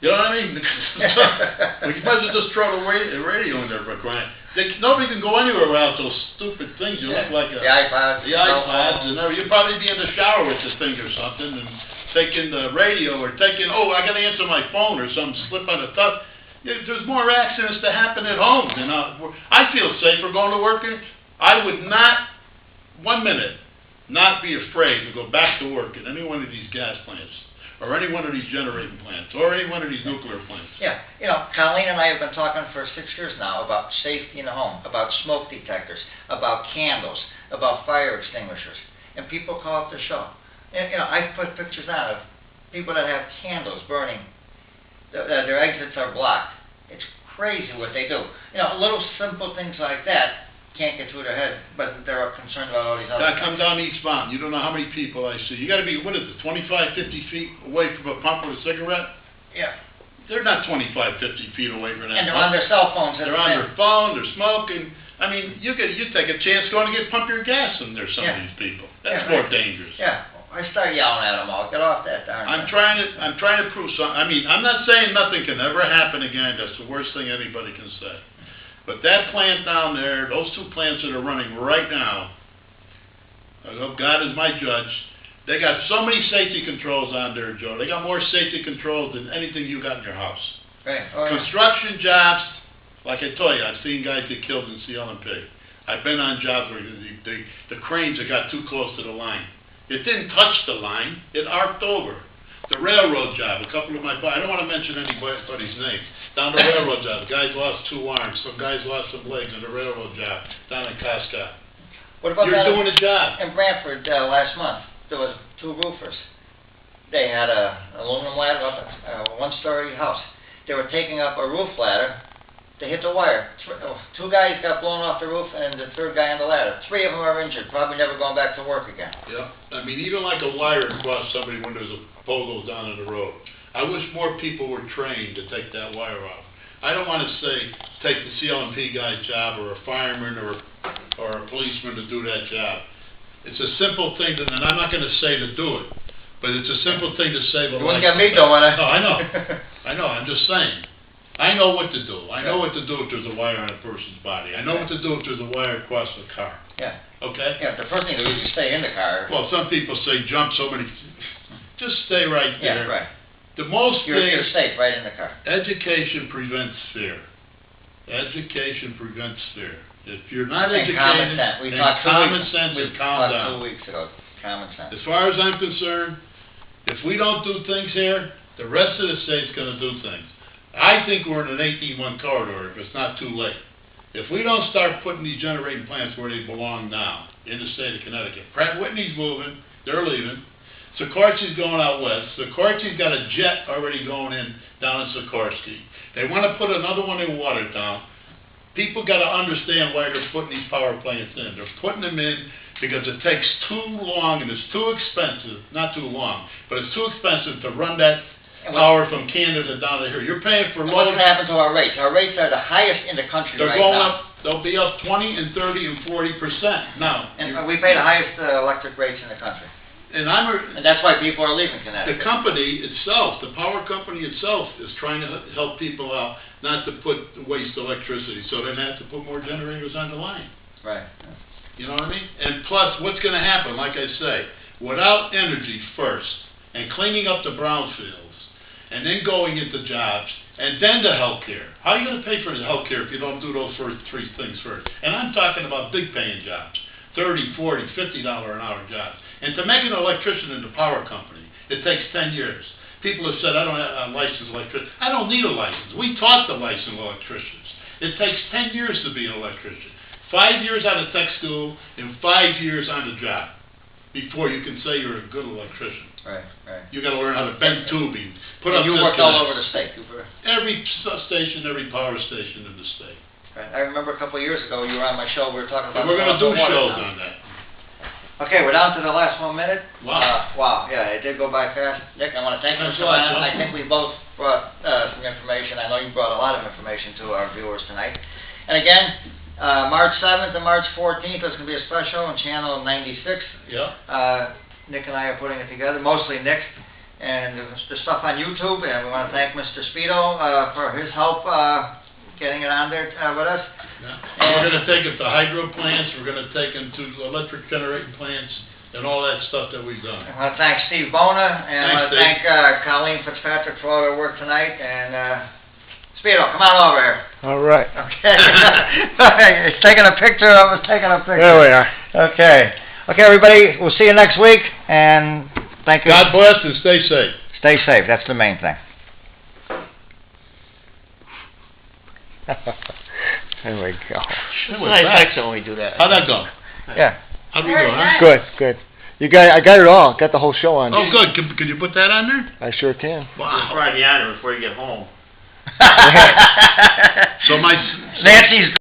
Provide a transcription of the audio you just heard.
You know what I mean? We might as well just throw the radio in there for crying. Nobody can go anywhere without those stupid things. You look like the iPods. The iPods, and everything. You'd probably be in the shower with this thing or something, and taking the radio or taking, I got to answer my phone or something, slip on the touch. There's more accidents to happen at home than I feel safer going to work. I would not, 1 minute, not be afraid to go back to work at any one of these gas plants, or any one of these generating plants, or any one of these nuclear plants. Yeah, Colleen and I have been talking for 6 years now about safety in the home, about smoke detectors, about candles, about fire extinguishers, and people call up the show. And, I put pictures out of people that have candles burning. Their exits are blocked. It's crazy what they do. Little simple things like that can't get through their head, but they're concerned about all these other things. I come down eastbound. You don't know how many people I see. You got to be, 25, 50 feet away from a pump with a cigarette? Yeah. They're not 25, 50 feet away from that And they're pump. on their cell phones. They're on their phone, they're smoking. I mean, you take a chance going to pump your gas in there, some of these people. That's more dangerous. Yeah. I start yelling at them all. Get off that darn I'm trying to prove something. I mean, I'm not saying nothing can ever happen again. That's the worst thing anybody can say. But that plant down there, those 2 plants that are running right now, I hope God is my judge, they got so many safety controls on there, Joe. They got more safety controls than anything you got in your house. Right. Construction jobs, like I told you, I've seen guys get killed in CLMP. I've been on jobs where the cranes that got too close to the line. It didn't touch the line, it arced over. The railroad job, a couple of I don't want to mention anybody's name, down the railroad job, the guys lost 2 arms, some guys lost some legs in the railroad job, down in Coscia. What about You're doing a job. In Brantford last month, there was 2 roofers. They had an aluminum ladder up a 1-story house. They were taking up a roof ladder. They hit the wire. 2 guys got blown off the roof, and the 3rd guy on the ladder. 3 of them are injured, probably never going back to work again. Yeah, I mean, even like a wire across somebody when there's a pole goes down on the road. I wish more people were trained to take that wire off. I don't want to say take the CLMP guy's job, or a fireman, or a policeman to do that job. It's a simple thing, and I'm not going to say to do it, but it's a simple thing to save a life. You wouldn't get me doing it. No, I know. I know, I'm just saying. I know what to do. I know what to do if there's a wire on a person's body. I know what to do if there's a wire across the car. Yeah. Okay? Yeah, the first thing to do is stay in the car. Well, some people say jump so many... Just stay right there. Yeah, right. The most You're safe right in the car. Education prevents fear. Education prevents fear. If you're not and educated... common sense. We talked common sense and calm down. 2 weeks ago. Common sense. As far as I'm concerned, if we don't do things here, the rest of the state's going to do things. I think we're in an 18-month corridor if it's not too late. If we don't start putting these generating plants where they belong now, in the state of Connecticut. Pratt Whitney's moving, they're leaving. Sikorsky's going out west. Sikorsky's got a jet already going in down in Sikorsky. They want to put another one in Watertown. People got to understand why they're putting these power plants in. They're putting them in because it takes too long and it's too expensive, not too long, but it's too expensive to run that power from Canada down to here. You're paying for loads. What's going to happen to our rates? Our rates are the highest in the country They're right going now. up. They'll be up 20 and 30 and 40% now. And we pay the highest electric rates in the country. And that's why people are leaving Connecticut. The company itself, the power company itself, is trying to help people out not to waste electricity, so they have to put more generators on the line. Right. You know what I mean? And plus, what's going to happen, like I say, without energy first, and cleaning up the brownfields, and then going into jobs, and then the health care. How are you going to pay for the health care if you don't do those first 3 things first? And I'm talking about big paying jobs, $30, $40, $50 an hour jobs. And to make an electrician in the power company, it takes 10 years. People have said, I don't have a licensed electrician. I don't need a license. We taught the licensed electricians. It takes 10 years to be an electrician. 5 years out of tech school and 5 years on the job before you can say you're a good electrician. Right, right. You got to learn how to bend tubing. You worked all over the state. Every station, every power station in the state. Right. I remember a couple of years ago you were on my show. We were talking about. And we're going to do shows on that. Okay, we're down to the last 1 minute. Wow. Wow, yeah, it did go by fast. Nick, I want to thank you for that. I think we both brought some information. I know you brought a lot of information to our viewers tonight. And again, March 7th and March 14th, there's going to be a special on Channel 96. Yeah. Nick and I are putting it together, mostly Nick. and the stuff on YouTube, and we want to thank Mr. Speedo for his help getting it on there with us. Yeah. We're going to take it to hydro plants, we're going to take them to electric generating plants, and all that stuff that we've done. I want to thank Steve Bona, and I want to Thanks, thank Colleen FitzPatrick for all her work tonight, and Speedo, come on over here. All right. Okay. He's taking a picture of us taking a picture. There we are. Okay. Okay, everybody, we'll see you next week, and thank you. God bless and stay safe. Stay safe, that's the main thing. There we go. That was Nice fast. accent when we do that. How'd that go? Yeah. How'd we go, huh? Good, good. I got it all. Got the whole show on. Oh, good. Can you put that on there? I sure can. Wow. Friday on before you get home. So my... Nancy's